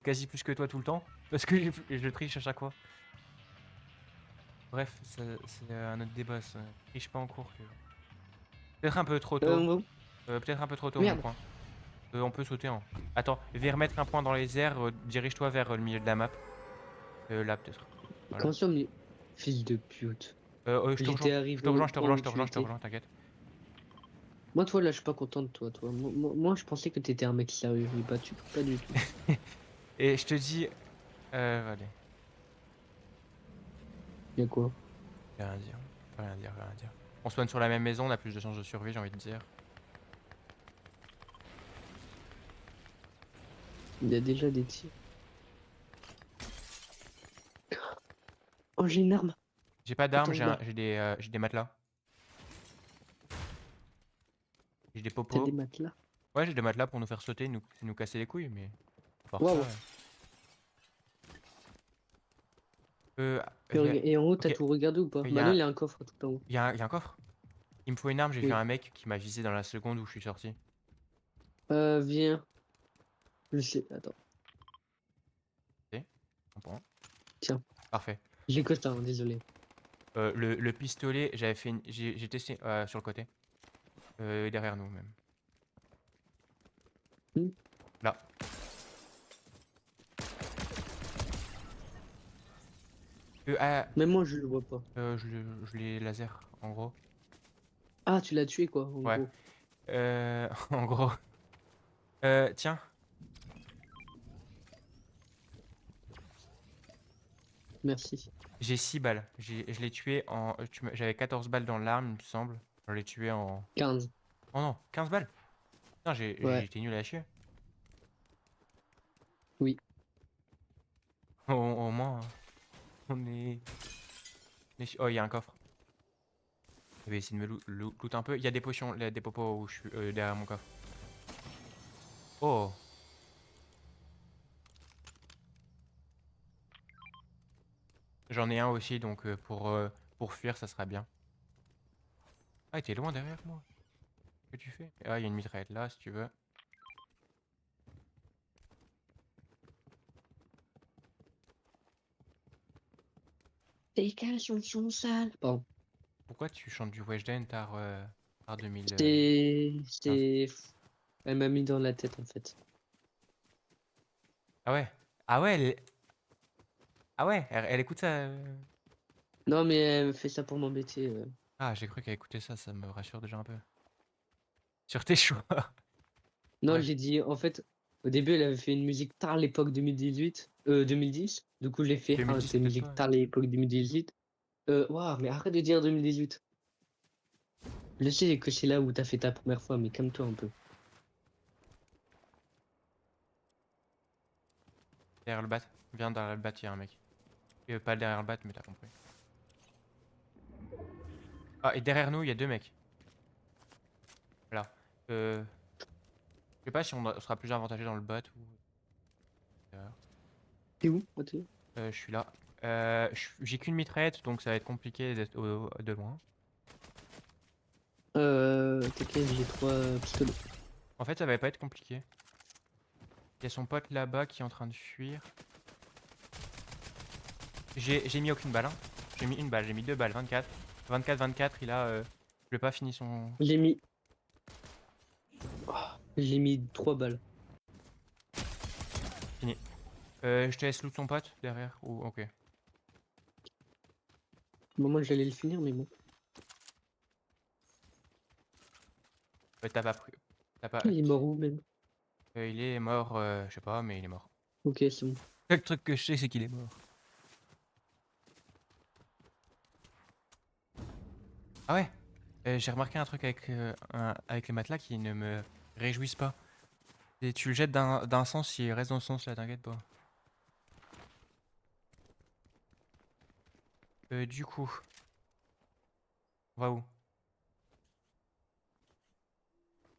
quasi plus que toi tout le temps. Parce que je triche à chaque fois. Bref, c'est un autre débat, ça. Je triche pas en cours. Peut-être un peu trop tôt. Bon. Peut-être un peu trop tôt mon Merde. point. On peut sauter en. Attends, viens remettre un point dans les airs. Dirige-toi vers le milieu de la map. Là, peut-être. Voilà. Comment ça, mais fils de pute. Je te rejoins. J'étais Je te arrivé au rejoins, je te point rejoins, où je te tu rejoins, je te étais. rejoins, t'inquiète. Moi, toi, là, je suis pas content de toi, toi. Moi, je pensais que t'étais un mec sérieux. Et bah, pas du tout. Et je te dis. Allez. Y'a quoi? Rien dire. Rien dire, rien dire. On spawn sur la même maison, on a plus de chances de survie, j'ai envie de dire. Il y a déjà des tirs. Oh, j'ai une arme. J'ai pas d'armes, 14 balles. j'ai des matelas. J'ai des T'as des popos. matelas? Ouais, j'ai des matelas pour nous faire sauter, nous casser les couilles, mais. À part ça. Waouh. Je vais. Et en haut, t'as Ok, tout regardé ou pas? il y Bah non, a, il y a un coffre tout en haut. y a un coffre. Il me faut une arme, j'ai vu Oui. un mec qui m'a visé dans la seconde où je suis sorti. Viens. Je sais. Attends. Ok, un point. Tiens. Parfait. J'ai que ça, hein, désolé. Le pistolet, j'ai testé sur le côté. Derrière nous même. Hmm. Là. Ah, Même moi, je le vois pas. je l'ai laser, en gros. Ah, tu l'as tué, quoi, en Ouais. gros. En gros. Tiens, Merci. j'ai 6 balles. Je l'ai tué en. J'avais 14 balles dans l'arme, il me semble. Je l'ai tué en. 15. Oh non, 15 balles. Putain, j'ai Ouais. été nul à chier. Oui. Au moins, on est. Oh, il y a un coffre. Je vais essayer de me loot un peu. Il y a des potions, des popos où je suis derrière mon coffre. Oh, j'en ai un aussi, donc pour fuir, ça sera bien. Ah, t'es loin derrière moi. Qu'est-ce que tu fais? Ah, il y a une mitraillette là, si tu veux. Tes caleçons sont sales. Pardon. Pourquoi tu chantes du Weshden tard 2015? C'est... Elle m'a mis dans la tête, en fait. Ah ouais? Ah ouais, ah ouais, elle écoute ça. Non, mais elle me fait ça pour m'embêter. Ah, j'ai cru qu'elle écoutait ça, ça me rassure déjà un peu. Sur tes choix. Non, Bref. j'ai dit, en fait, au début, elle avait fait une musique tard l'époque 2018, 2010. Du coup, j'ai fait, ah, 2010, c'est c'est une peut-être musique toi. tard l'époque 2018. Waouh, mais arrête de dire 2018. Je sais que c'est là où t'as fait ta première fois, mais calme-toi un peu. Derrière le bat. Viens derrière le bat, il y a un mec. Pas derrière le bat, mais t'as compris. Ah, et derrière nous, il y a deux mecs. Voilà. Je sais pas si on sera plus avantagé dans le bat ou. Derrière. T'es où? Ah, t'es où. Je suis là. J'ai qu'une mitraillette, donc ça va être compliqué d'être de loin. T'inquiète, j'ai 3 pistolets. En fait, ça va pas être compliqué. Il y a son pote là-bas qui est en train de fuir. J'ai mis aucune balle, hein. J'ai mis une balle, j'ai mis 2 balles, 24. 24, 24, il a. Je l'ai pas fini son. J'ai mis, oh, j'ai mis 3 balles. Fini. Je te laisse loot son pote derrière. Ou ok. Au moment j'allais le finir, mais bon. T'as pas pris. T'as pas. Il est mort où, même? Il est mort, je sais pas, mais il est mort. Ok, c'est bon. Le seul truc que je sais, c'est qu'il est mort. Ah ouais, j'ai remarqué un truc avec les matelas qui ne me réjouissent pas. Et tu le jettes d'un sens, il reste dans ce sens là, t'inquiète pas. Du coup, on va où?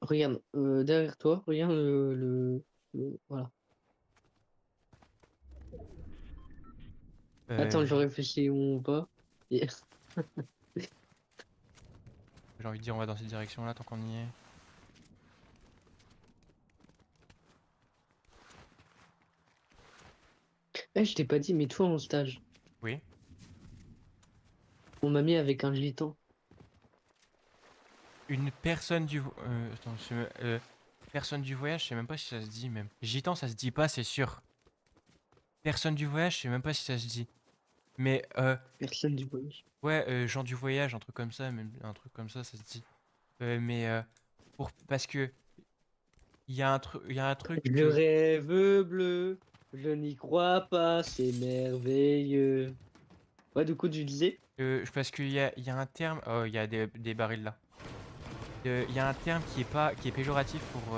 Regarde, derrière toi, regarde voilà. Attends, Euh, je réfléchis où on va. Et- j'ai envie de dire, on va dans cette direction là tant qu'on y est. Eh, je t'ai pas dit, mais toi en stage, Oui. on m'a mis avec un gitan. Une personne du... attends, personne du voyage, je sais même pas si ça se dit même. Gitan, ça se dit pas, c'est sûr. Personne du voyage, je sais même pas si ça se dit. Mais Personne du voyage. ouais, gens du voyage, un truc comme ça, même un truc comme ça se dit. Mais parce que il y a un truc Le que rêve bleu, je n'y crois pas, c'est merveilleux. Ouais, du coup, tu disais? parce qu'il y a un terme. Oh, il y a des barils là. Il y a un terme qui est pas qui est péjoratif pour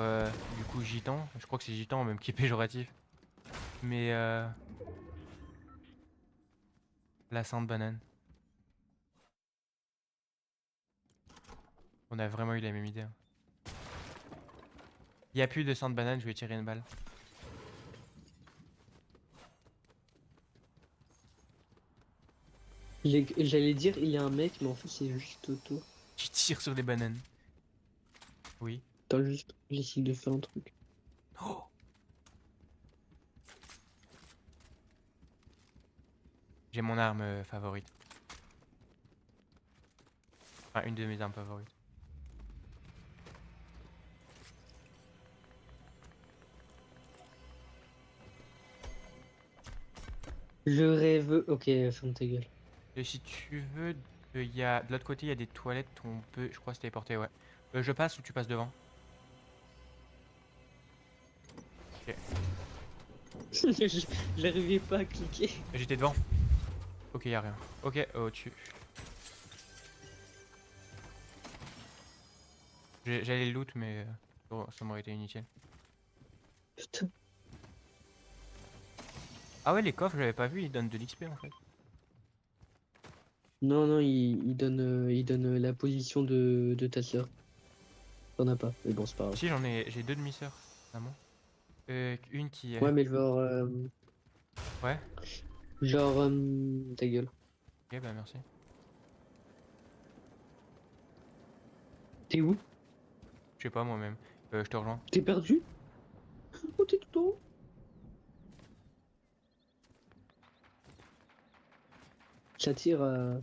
du coup gitan. Je crois que c'est gitan même qui est péjoratif. Mais la sainte banane. On a vraiment eu la même idée, hein. Il y a plus de sainte banane, je vais tirer une balle. J'allais dire, il y a un mec, mais en fait, c'est juste Toto. Tu tires sur des bananes. Oui. Attends, juste, j'essaie de faire un truc. Oh, j'ai mon arme favorite. Enfin, une de mes armes favorites. Je rêve. Ok, ferme ta gueule. Et si tu veux, il y a de l'autre côté, il y a des toilettes où on peut, je crois, se téléporter, ouais. Je passe ou tu passes devant? Ok. J'arrivais pas à cliquer. J'étais devant. Ok, y a rien. Ok, au-dessus. J'allais le loot, mais bon, ça m'aurait été inutile. Putain. Ah ouais, les coffres, j'avais pas vu, ils donnent de l'XP en fait. Non, non, il donne la position de ta sœur. T'en as pas, mais bon, c'est pas grave. Si, j'ai deux demi-sœurs, vraiment. Une qui... Ouais, mais genre, ouais, ta gueule. ok, bah merci. T'es où? Je sais pas moi-même. Je te rejoins. T'es perdu? Oh, t'es tout en haut. Ça tire à...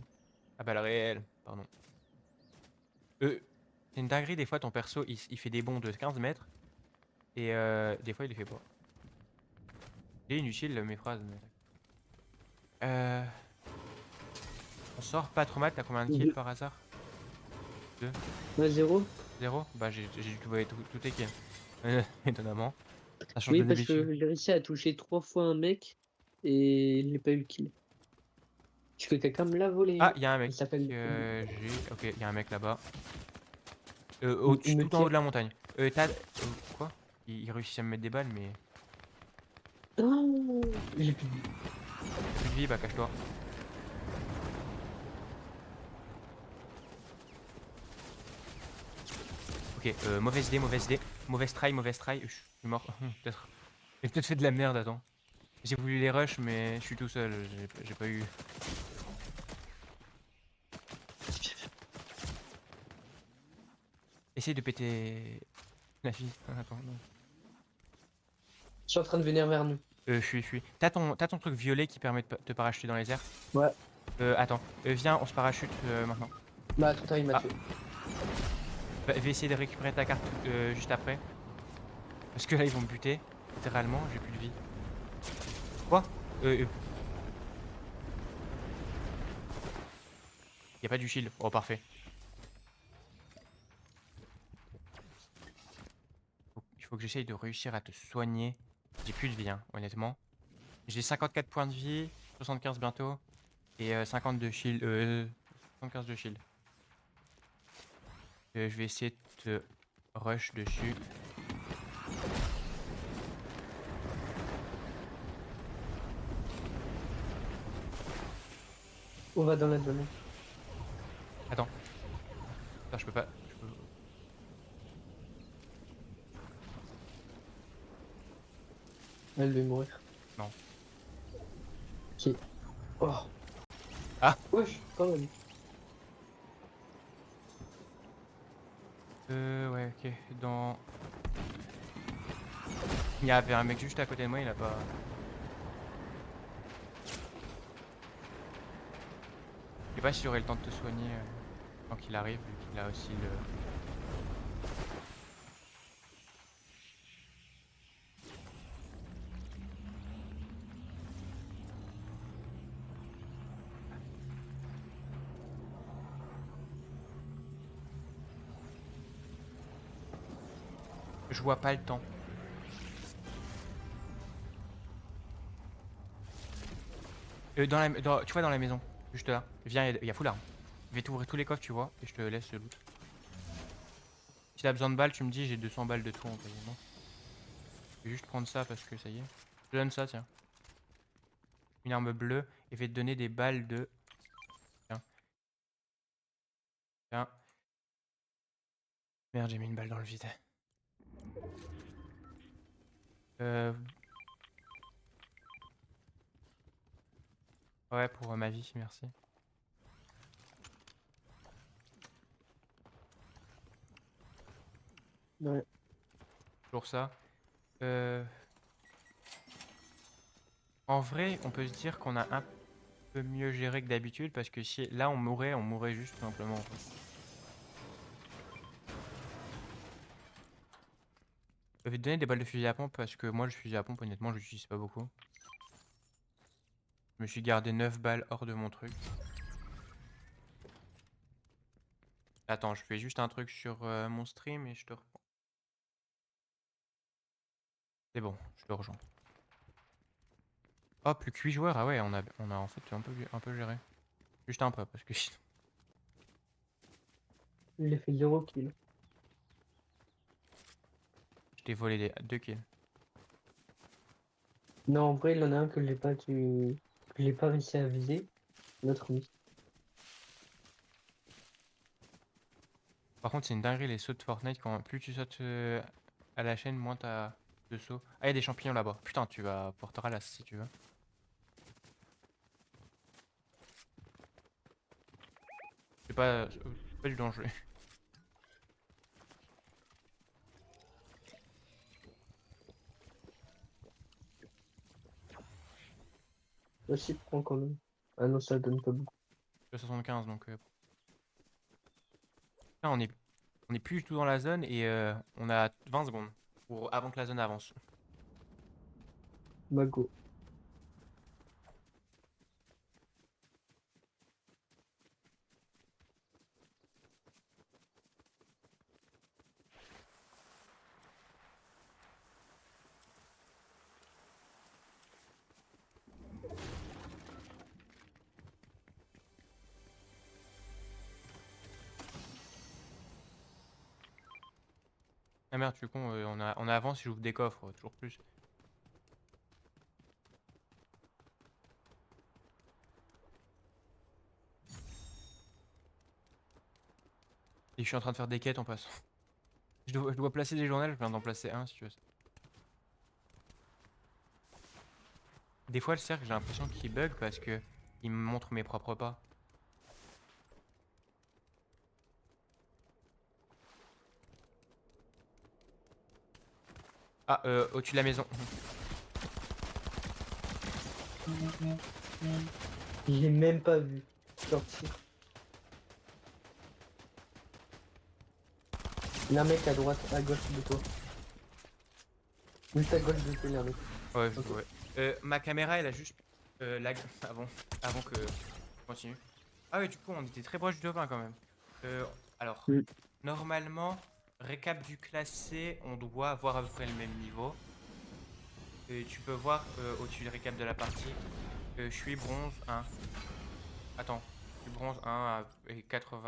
Ah bah le réel, pardon. C'est une dinguerie, des fois ton perso, il fait des bonds de 15 mètres, et des fois il les fait pas. C'est inutile mes phrases, mais... On sort pas trop mal, t'as combien de kills Deux. par hasard? Deux? Ouais, zéro? Zéro? Bah j'ai dû voir tous tes kills. Étonnamment. Ça change Oui, de parce d'habitude. que j'ai réussi à toucher 3 fois un mec et j'ai pas eu le kill. Parce que quelqu'un me l'a Ah, volé. il y a un Il mec s'appelle... que j'ai... Ok, il y a un mec là-bas. Il Au-dessus, me tout en haut tire. de la montagne. Quoi? Il réussit à me mettre des balles, mais... Oh, j'ai plus de vie. Plus de vie, bah cache-toi. Ok, mauvaise idée, mauvaise idée. Mauvaise try. Je suis mort. Peut-être. J'ai peut-être fait de la merde, attends. J'ai voulu les rush, mais je suis tout seul. J'ai pas eu... Essaye de péter... la fille. Ah, attends, non. Je suis en train de venir vers nous. Je suis. T'as ton truc violet qui permet de te parachuter dans les airs? Ouais. Attends. Viens, on se parachute maintenant. Bah, attends, il m'a Ah, tué. bah, vais essayer de récupérer ta carte juste après. Parce que là, ils vont me buter. Littéralement, j'ai plus de vie. Quoi? Y a pas du shield. Oh, parfait. Il faut que j'essaye de réussir à te soigner. J'ai plus de vie, hein, honnêtement. J'ai 54 points de vie, 75 bientôt. Et 50 de shield. 75 de shield. Je vais essayer de te rush dessus. On va dans la zone. Attends. Attends, je peux pas. Elle va mourir. Non. Ok. Oh. Ah. Wesh, quand même. Ouais, ok. Dans... Il y avait un mec juste à côté de moi, il a pas... sais pas si j'aurai le temps de te soigner tant qu'il arrive, vu qu'il a aussi le... Je vois pas le temps. Tu vois dans la maison, juste là. Viens, il y a full arme. Je vais t'ouvrir tous les coffres, tu vois, et je te laisse le loot. Si t'as besoin de balles, tu me dis, j'ai 200 balles de tout en paiement. Je vais juste prendre ça parce que ça y est. Je te donne ça, tiens. Une arme bleue, et je vais te donner des balles de... Tiens. Tiens. Merde, j'ai mis une balle dans le vide. Ouais, pour ma vie, merci. Ouais. Toujours ça. En vrai, on peut se dire qu'on a un peu mieux géré que d'habitude parce que si là on mourrait juste tout simplement. En fait. Je vais te donner des balles de fusil à pompe parce que moi le fusil à pompe honnêtement je l'utilise pas beaucoup. Je me suis gardé 9 balles hors de mon truc. Attends, je fais juste un truc sur mon stream et je te reprends. C'est bon, je te rejoins. Oh, plus que 8 joueurs, ah ouais, on a en fait un peu géré. Juste un peu parce que sinon... Il a fait 0 kill. Je t'ai volé 2 kills. Non, en vrai, il y en a un que j'ai pas réussi à viser. L'autre, oui. Par contre, c'est une dinguerie les sauts de Fortnite. Quand plus tu sautes à la chaîne, moins t'as de sauts. Ah, il y a des champignons là-bas. Putain, tu vas pouvoir te ralasser si tu veux. C'est pas du danger. Aussi, prends quand même. Ah non, ça donne pas beaucoup. Je suis à 75 donc. Putain, on est plus du tout dans la zone et on a 20 secondes avant que la zone avance. Mago. Ah merde, je suis con, on avance et j'ouvre des coffres, toujours plus. Et je suis en train de faire des quêtes en passant. Je dois placer des journaux, je viens d'en placer un si tu veux. Des fois, le cercle, j'ai l'impression qu'il bug parce que il me montre mes propres pas. Ah, au-dessus de la maison. Je l'ai même pas vu. Sorti. Il y a un mec à droite, à gauche de toi. Juste à gauche de toi, il y a un mec. Ouais, Ok. ouais. Ma caméra, elle a juste lag avant que je continue. Ah ouais, du coup, on était très proche du top 1 quand même. Alors, Mm. normalement, récap du classé, on doit avoir à peu près le même niveau. Et tu peux voir au-dessus du récap de la partie, je suis bronze 1. Attends, je suis bronze 1 et 80.